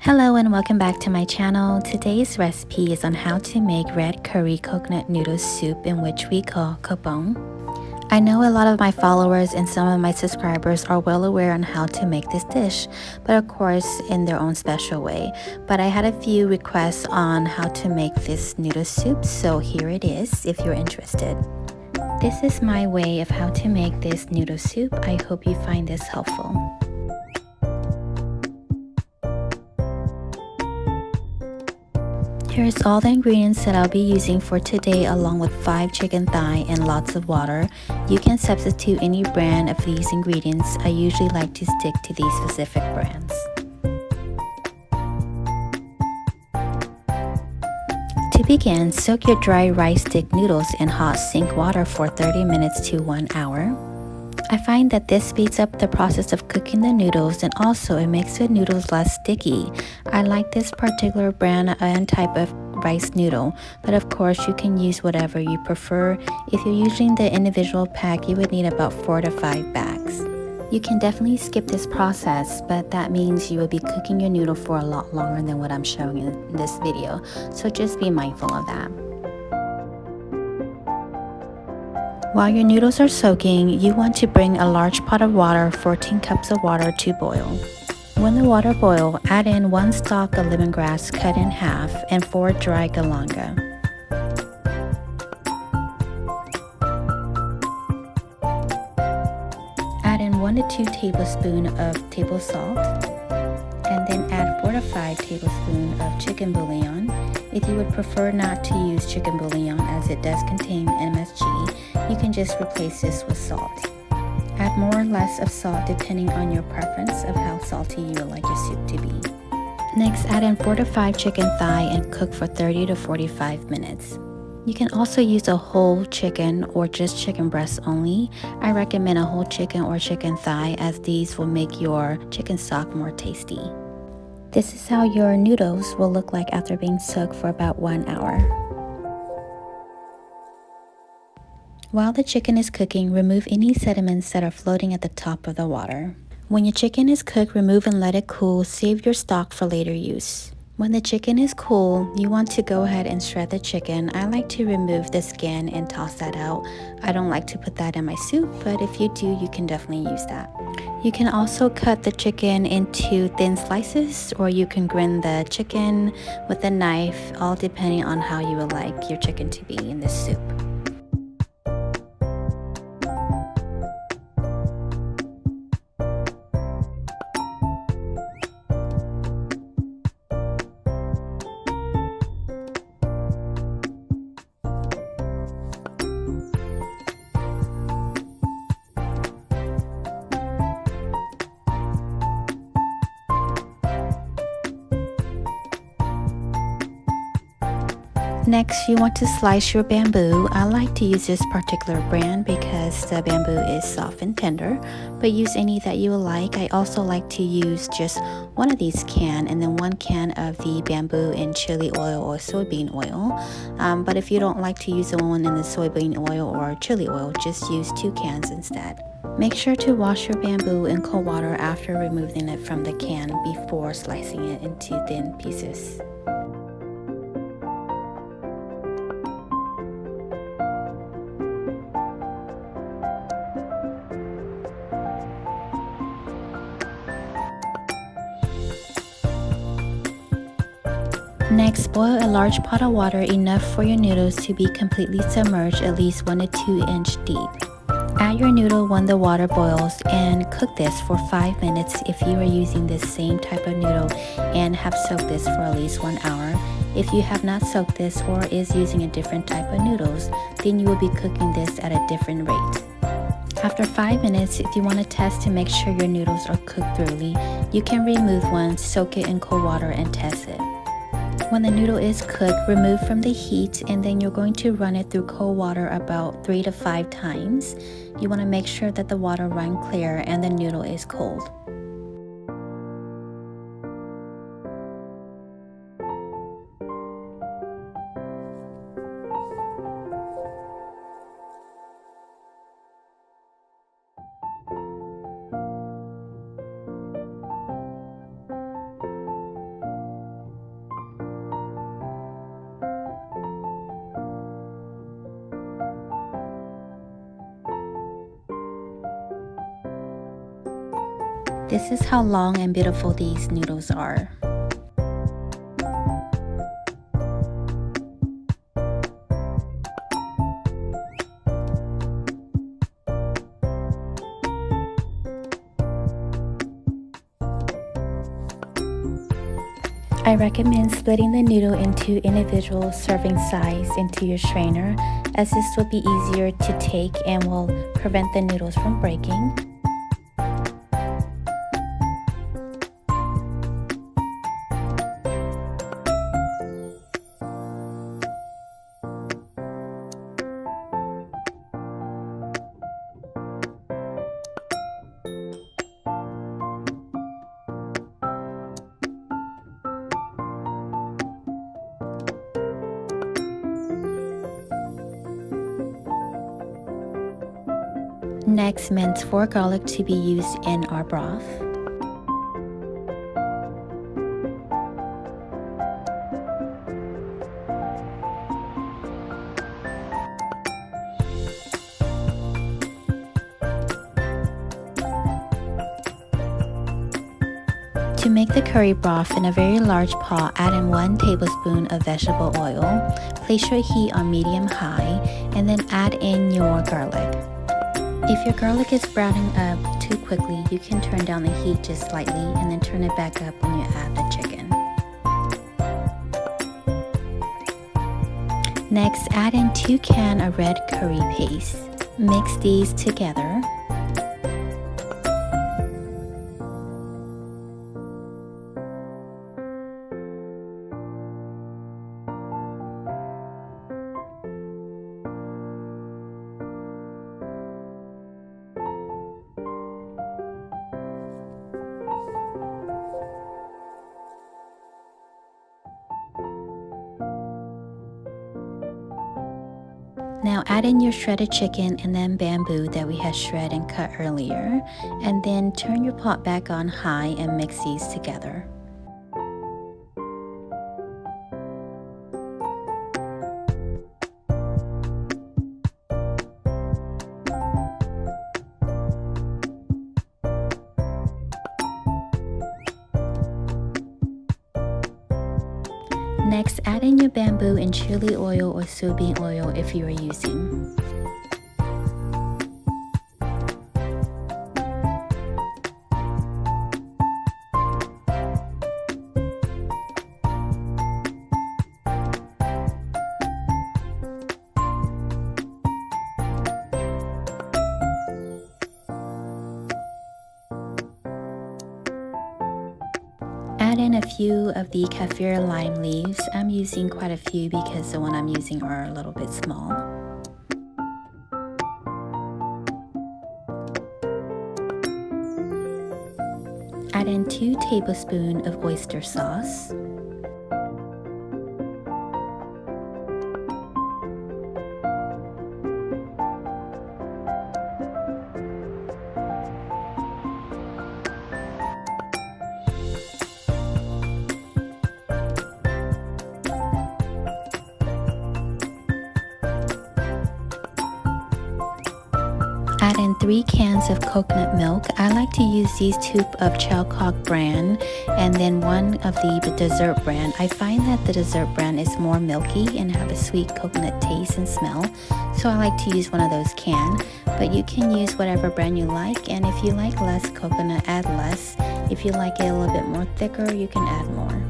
Hello and welcome back to my channel. Today's recipe is on how to make red curry coconut noodle soup, in which we call kapoon. I know a lot of my followers and some of my subscribers are well aware on how to make this dish, but of course in their own special way. But I had a few requests on how to make this noodle soup, so here it is if you're interested. This is my way of how to make this noodle soup. I hope you find this helpful. Here's all the ingredients that I'll be using for today, along with 5 chicken thigh and lots of water. You can substitute any brand of these ingredients. I usually like to stick to these specific brands. To begin, soak your dry rice stick noodles in hot sink water for 30 minutes to 1 hour. I find that this speeds up the process of cooking the noodles, and also it makes the noodles less sticky. I like this particular brand and type of rice noodle, but of course you can use whatever you prefer. If you're using the individual pack, you would need about 4 to 5 bags. You can definitely skip this process, but that means you will be cooking your noodle for a lot longer than what I'm showing in this video, so just be mindful of that. While your noodles are soaking, you want to bring a large pot of water, 14 cups of water, to boil. When the water boils, add in 1 stalk of lemongrass cut in half and 4 dry galanga. Add in 1 to 2 tablespoons of table salt, and then add 4 to 5 tablespoons of chicken bouillon. If you would prefer not to use chicken bouillon as it does contain MSG, you can just replace this with salt. Add more or less of salt depending on your preference of how salty you would like your soup to be. Next, add in 4 to 5 chicken thigh and cook for 30 to 45 minutes. You can also use a whole chicken or just chicken breast only. I recommend a whole chicken or chicken thigh, as these will make your chicken stock more tasty. This is how your noodles will look like after being soaked for about 1 hour. While the chicken is cooking, remove any sediments that are floating at the top of the water. When your chicken is cooked, remove and let it cool. Save your stock for later use. When the chicken is cool, you want to go ahead and shred the chicken. I like to remove the skin and toss that out. I don't like to put that in my soup, but if you do, you can definitely use that. You can also cut the chicken into thin slices, or you can grind the chicken with a knife, all depending on how you would like your chicken to be in this soup. Next, you want to slice your bamboo. I like to use this particular brand because the bamboo is soft and tender, but use any that you like. I also like to use just one of these cans and then 1 can of the bamboo in chili oil or soybean oil. But if you don't like to use the one in the soybean oil or chili oil, just use 2 cans instead. Make sure to wash your bamboo in cold water after removing it from the can before slicing it into thin pieces. Next, boil a large pot of water, enough for your noodles to be completely submerged, at least 1 to 2 inches deep. Add your noodle when the water boils and cook this for 5 minutes if you are using this same type of noodle and have soaked this for at least 1 hour. If you have not soaked this or is using a different type of noodles, then you will be cooking this at a different rate. After 5 minutes, if you want to test to make sure your noodles are cooked thoroughly, you can remove one, soak it in cold water, and test it. When the noodle is cooked, remove from the heat, and then you're going to run it through cold water about 3 to 5 times. You want to make sure that the water runs clear and the noodle is cold. This is how long and beautiful these noodles are. I recommend splitting the noodle into individual serving size into your strainer, as this will be easier to take and will prevent the noodles from breaking. Next, mince 4 garlic to be used in our broth. To make the curry broth in a very large pot, add in 1 tablespoon of vegetable oil. Place your heat on medium-high and then add in your garlic. If your garlic is browning up too quickly, you can turn down the heat just slightly and then turn it back up when you add the chicken. Next, add in 2 cans of red curry paste. Mix these together. Now add in your shredded chicken and then bamboo that we had shredded and cut earlier, and then turn your pot back on high and mix these together. Next, add in your bamboo and chili oil or soybean oil if you are using. Add in a few of the kaffir lime leaves. I'm using quite a few because the one I'm using are a little bit small. Add in 2 tablespoons of oyster sauce. Add in 3 cans of coconut milk. I like to use these 2 of Qhaub brand and then 1 of the dessert brand. I find that the dessert brand is more milky and have a sweet coconut taste and smell, so I like to use one of those cans. But you can use whatever brand you like, and if you like less coconut, add less. If you like it a little bit more thicker, you can add more.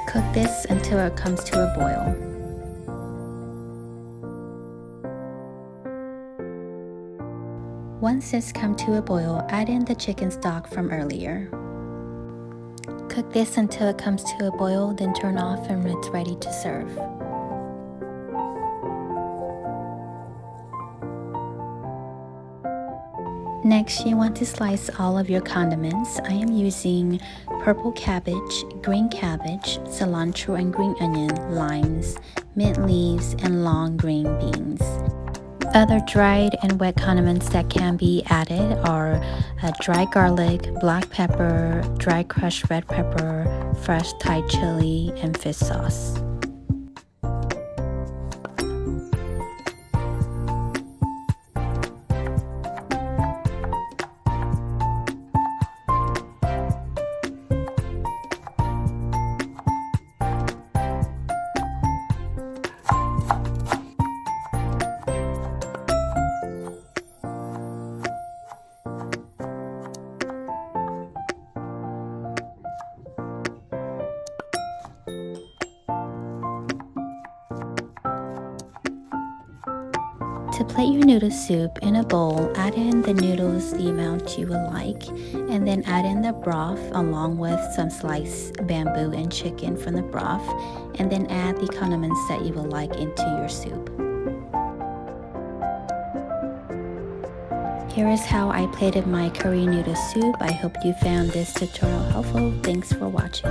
Cook this until it comes to a boil. Once this comes to a boil, add in the chicken stock from earlier. Cook this until it comes to a boil, then turn off and it's ready to serve. Next, you want to slice all of your condiments. I am using purple cabbage, green cabbage, cilantro and green onion, limes, mint leaves, and long green beans. Other dried and wet condiments that can be added are dry garlic, black pepper, dry crushed red pepper, fresh Thai chili, and fish sauce. To plate your noodle soup in a bowl, add in the noodles the amount you would like, and then add in the broth along with some sliced bamboo and chicken from the broth, and then add the condiments that you would like into your soup. Here is how I plated my curry noodle soup. I hope you found this tutorial helpful. Thanks for watching.